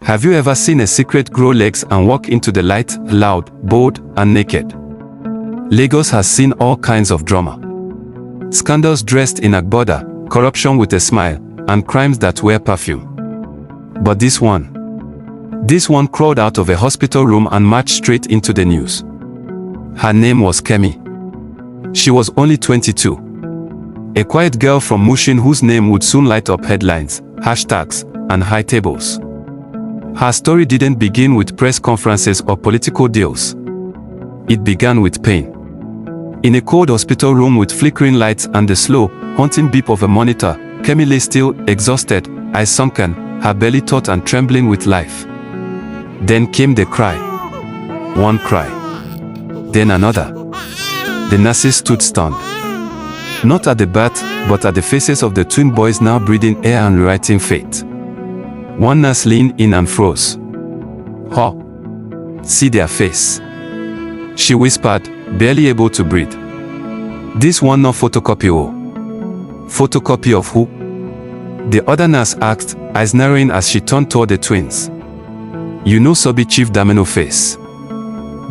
Have you ever seen a secret grow legs and walk into the light, loud, bold, and naked? Lagos has seen all kinds of drama. Scandals dressed in agbada, corruption with a smile, and crimes that wear perfume. But this one crawled out of a hospital room and marched straight into the news. Her name was Kemi. She was only 22. A quiet girl from Mushin whose name would soon light up headlines, hashtags, and high tables. Her story didn't begin with press conferences or political deals. It began with pain. In a cold hospital room with flickering lights and the slow, haunting beep of a monitor, Kemi lay still, exhausted, eyes sunken, her belly taut and trembling with life. Then came the cry. One cry. Then another. The nurses stood stunned. Not at the birth, but at the faces of the twin boys now breathing air and rewriting fate. One nurse leaned in and froze. "Huh. See their face," she whispered, barely able to breathe. "This one no photocopy o." "Photocopy of who?" the other nurse asked, eyes narrowing as she turned toward the twins. "You know Sobi Chief Damino face.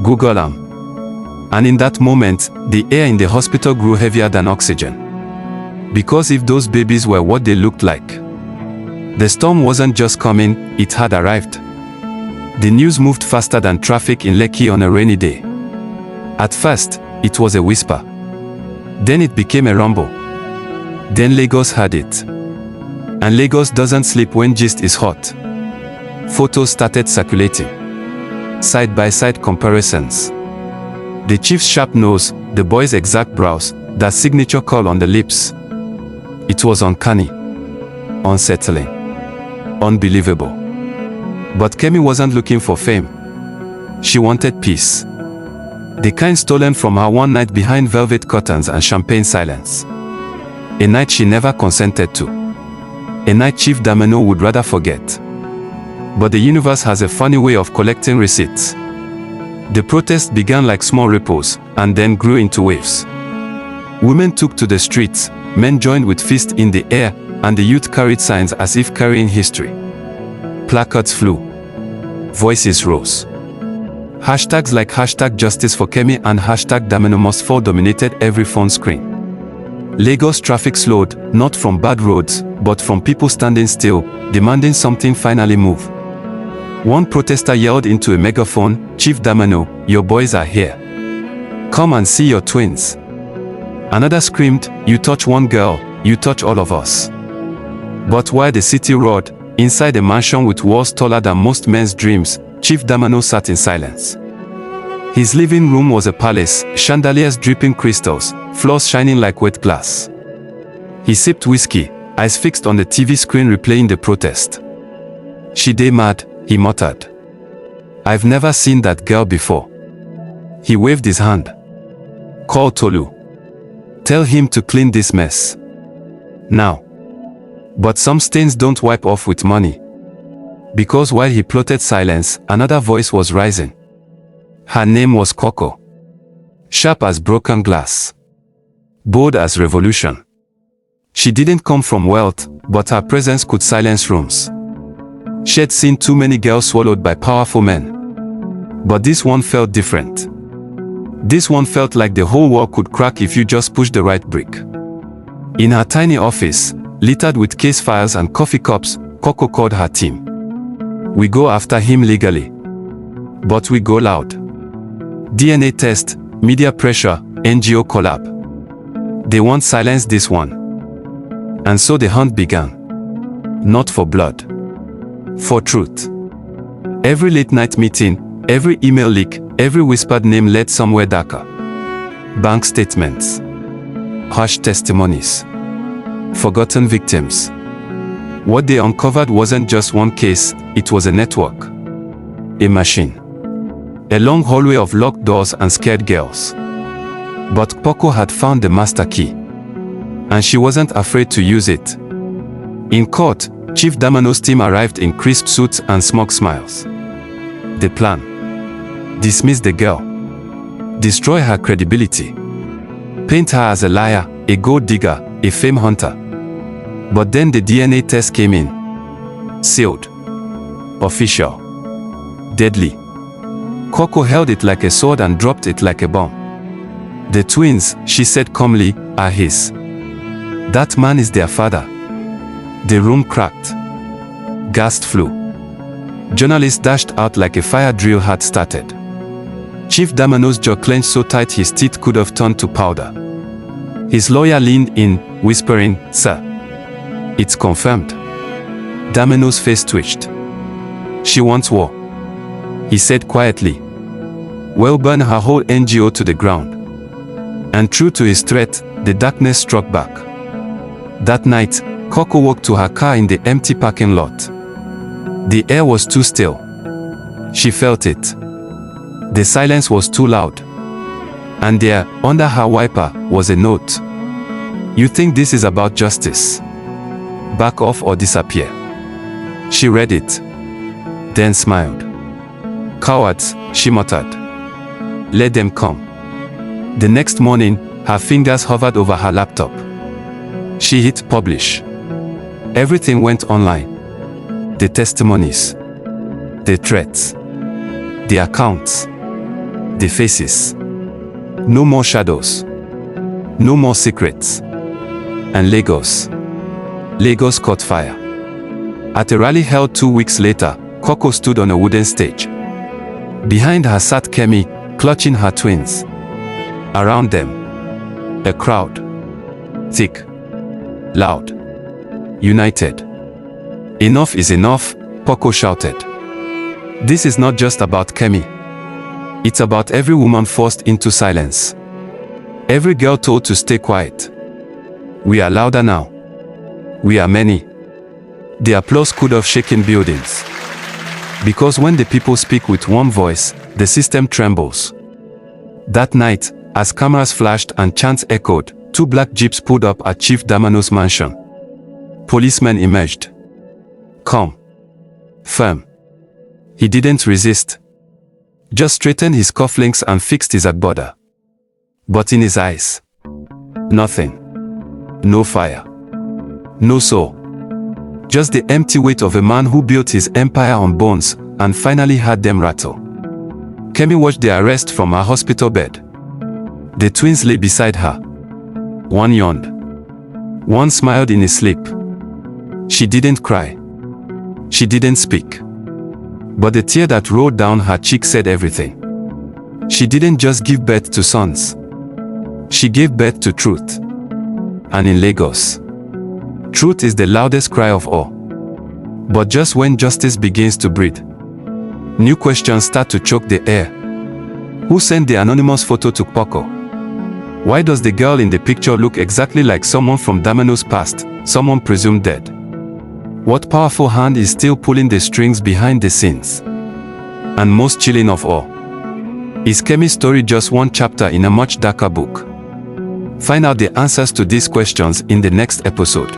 Google am." And in that moment, the air in the hospital grew heavier than oxygen. Because if those babies were what they looked like, the storm wasn't just coming, it had arrived. The news moved faster than traffic in Lekki on a rainy day. At first, it was a whisper. Then it became a rumble. Then Lagos heard it. And Lagos doesn't sleep when gist is hot. Photos started circulating. Side-by-side comparisons. The chief's sharp nose, the boy's exact brows, that signature curl on the lips. It was uncanny. Unsettling. Unbelievable. But Kemi wasn't looking for fame. She wanted peace. The kind stolen from her one night behind velvet curtains and champagne silence. A night she never consented to. A night Chief Damino would rather forget. But the universe has a funny way of collecting receipts. The protests began like small ripples, and then grew into waves. Women took to the streets, men joined with fists in the air, and the youth carried signs as if carrying history. Placards flew. Voices rose. Hashtags like hashtag justice for Kemi and hashtag Damino must fall dominated every phone screen. Lagos traffic slowed, not from bad roads, but from people standing still, demanding something finally move. One protester yelled into a megaphone, "Chief Damino, your boys are here. Come and see your twins." Another screamed, "You touch one girl, you touch all of us." But while the city roared, inside a mansion with walls taller than most men's dreams, Chief Damino sat in silence. His living room was a palace, chandeliers dripping crystals, floors shining like wet glass. He sipped whiskey, eyes fixed on the TV screen replaying the protest. "She dey mad," he muttered. "I've never seen that girl before." He waved his hand. "Call Tolu. Tell him to clean this mess. Now." But some stains don't wipe off with money. Because while he plotted silence, another voice was rising. Her name was Coco. Sharp as broken glass. Bold as revolution. She didn't come from wealth, but her presence could silence rooms. She had seen too many girls swallowed by powerful men. But this one felt different. This one felt like the whole wall could crack if you just pushed the right brick. In her tiny office, littered with case files and coffee cups, Coco called her team. "We go after him legally. But we go loud. DNA test, media pressure, NGO collab. They won't silence this one." And so the hunt began. Not for blood. For truth. Every late-night meeting, every email leak, every whispered name led somewhere darker. Bank statements. Hushed testimonies. Forgotten victims. What they uncovered wasn't just one case, it was a network. A machine. A long hallway of locked doors and scared girls. But Coco had found the master key. And she wasn't afraid to use it. In court, Chief Damino's team arrived in crisp suits and smug smiles. The plan: dismiss the girl. Destroy her credibility. Paint her as a liar, a gold digger, a fame hunter. But then the DNA test came in. Sealed. official. Deadly. Coco held it like a sword and dropped it like a bomb. The twins, she said calmly, are his. That man is their father. The room cracked. Gas flew. Journalists dashed out like a fire drill had started. Chief Damano's jaw clenched so tight his teeth could have turned to powder. His lawyer leaned in, whispering, "Sir, it's confirmed." Damano's face twitched. "She wants war," he said quietly. "We'll burn her whole NGO to the ground." And true to his threat, the darkness struck back. That night, Coco walked to her car in the empty parking lot. The air was too still. She felt it. The silence was too loud. And there, under her wiper, was a note. "You think this is about justice? Back off or disappear." She read it. Then smiled. "Cowards," she muttered. "Let them come." The next morning, her fingers hovered over her laptop. She hit publish. Everything went online. The testimonies. The threats. The accounts. The faces. No more shadows. No more secrets. And Lagos. Lagos caught fire. At a rally held 2 weeks later, Coco stood on a wooden stage. Behind her sat Kemi, clutching her twins. Around them, a crowd. Thick. Loud. United. "Enough is enough," Coco shouted. "This is not just about Kemi. It's about every woman forced into silence. Every girl told to stay quiet. We are louder now. We are many." The applause could have shaken buildings. Because when the people speak with one voice, the system trembles. That night, as cameras flashed and chants echoed, 2 black jeeps pulled up at Chief Damano's mansion. Policemen emerged. Calm. Firm. He didn't resist. Just straightened his cufflinks and fixed his agbada. But in his eyes, nothing. No fire. No soul. Just the empty weight of a man who built his empire on bones and finally had them rattle. Kemi watched the arrest from her hospital bed. The twins lay beside her. One yawned. One smiled in his sleep. She didn't cry. She didn't speak. But the tear that rolled down her cheek said everything. She didn't just give birth to sons. She gave birth to truth. And in Lagos, truth is the loudest cry of all. But just when justice begins to breathe, new questions start to choke the air. Who sent the anonymous photo to Coco? Why does the girl in the picture look exactly like someone from Damano's past, someone presumed dead? What powerful hand is still pulling the strings behind the scenes? And most chilling of all, is Kemi's story just one chapter in a much darker book? Find out the answers to these questions in the next episode.